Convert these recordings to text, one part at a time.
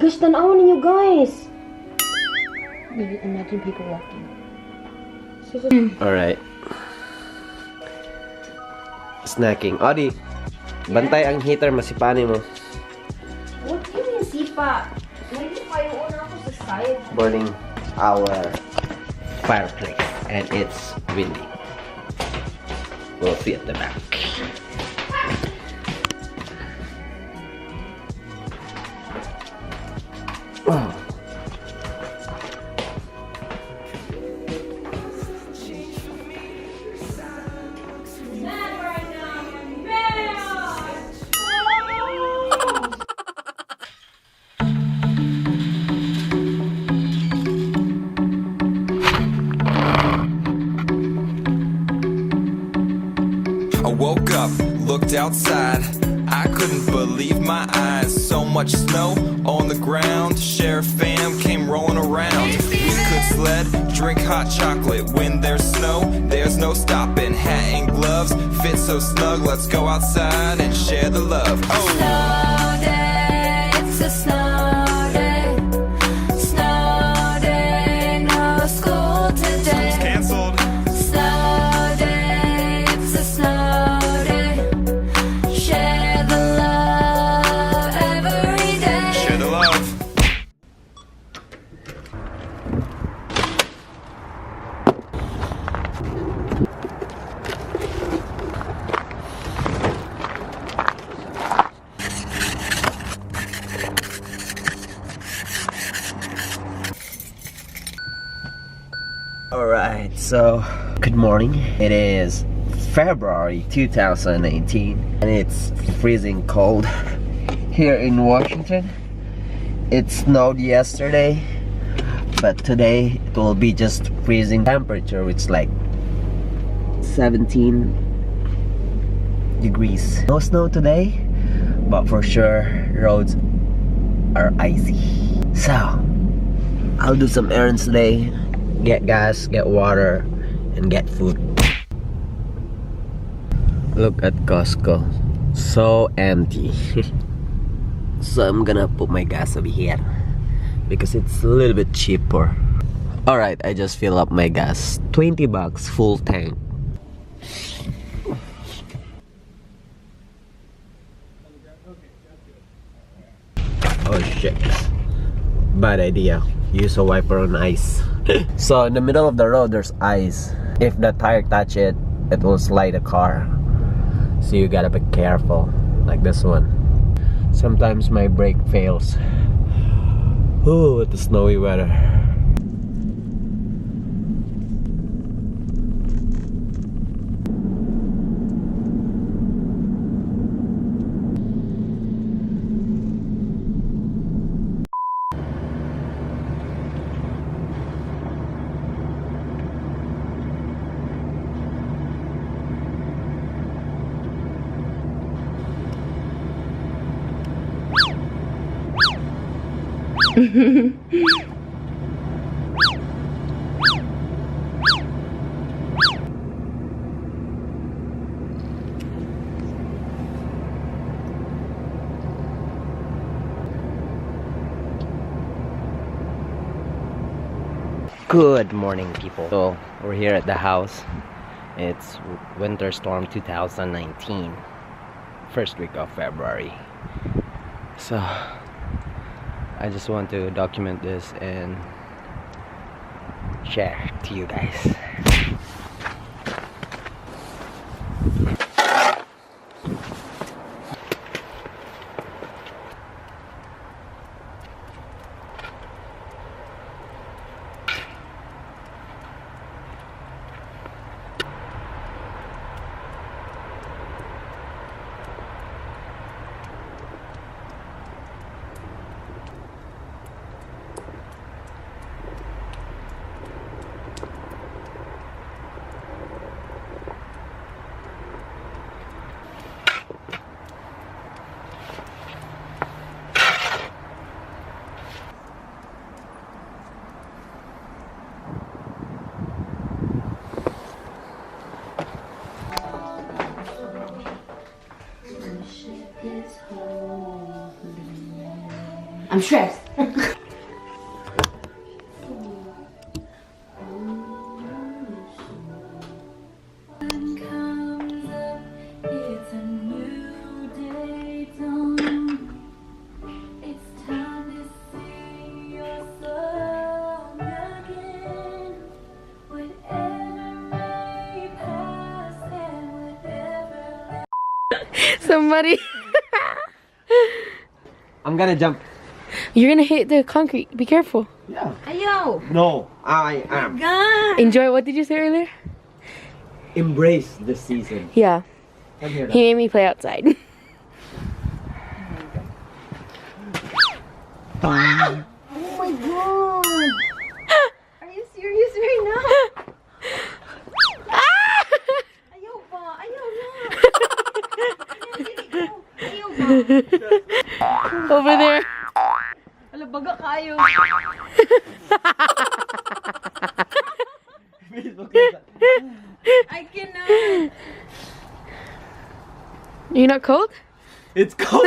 gosh, tanaw ninyo guys. Imagine people walking. Alright. Snacking. Odi, bantay ang heater, masipanin mo. What do you mean, sipa? Hindi pa yung una ako sa side. Burning our fireplace. And it's windy. We'll see at the back. Oh. I woke up, looked outside, I couldn't believe my eyes. So much snow on the ground, Sheriff fam came rolling around. We could sled, drink hot chocolate. When there's snow, there's no stopping. Hat and gloves fit so snug, let's go outside and share the love. Oh. Snow day, it's a snow day. Snow day, no school today. School's canceled. Snow day, it's a snow day. Share the love every day. Share the love. Alright, so good morning. It is February 2018 and it's freezing cold here in Washington. It snowed yesterday, but today it will be just freezing temperature, which is like 17 degrees. No snow today, but for sure roads are icy. So I'll do some errands today. Get gas, get water, and get food. Look at Costco. So empty. So I'm gonna put my gas over here because it's a little bit cheaper. Alright, I just fill up my gas. 20 bucks, full tank. Oh shit. Bad idea. Use a wiper on ice. So in the middle of the road there's ice. If the tire touch it, it will slide the car. So you gotta be careful. Like this one. Sometimes my brake fails. Ooh, with the snowy weather. Good morning, people. So we're here at the house. It's winter storm 2019, first week of February. So I just want to document this and share to you guys. I'm stressed. It's a new day dawn. It's time to sing your song again. Whatever may pass and whatever. Somebody. I'm gonna jump. You're gonna hit the concrete. Be careful. Yeah. Ayo. No, I am. God. Enjoy. What did you say earlier? Embrace the season. Yeah. Come here. He made me play outside. Oh my god. Are you serious right now? Ayaw ba? Ayaw na. Ayaw ba? Over there. Ala, baga kayo. I cannot. You're not cold? It's cold.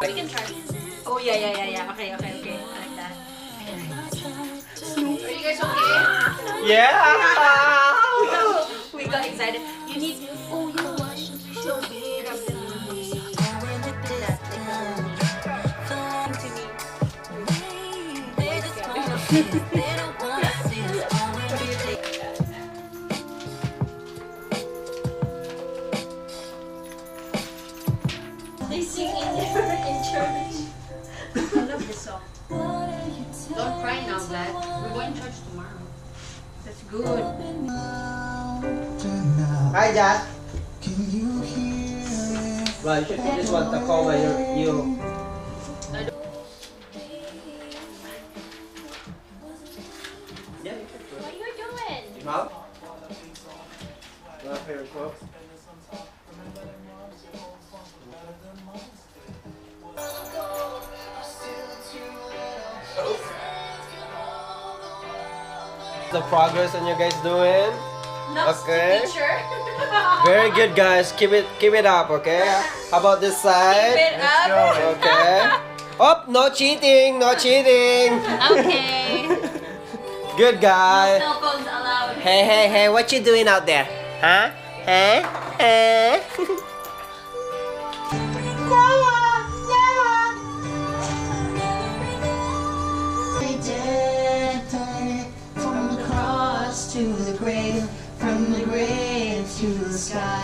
You can try. Oh, yeah. Okay. I like that. Are you guys okay? Yeah. We got excited. You need. Oh, you know what? Show me. Grab the They sing in church. I love this song. Don't cry now, Vlad. We're going to church tomorrow. That's good. Hi, Dad. Well, you should do this one to call you. Yeah, you should. What are you doing? Mom? My favorite quote. The progress on you guys doing? Okay. Picture. Very good, guys. Keep it up, okay? How about this side? Keep it up. Okay. Oh, no cheating, no cheating. Okay. Good guy. Cell phones allowed. Hey, what you doing out there? Huh? Huh? From the cross to the grave, from the grave to the sky.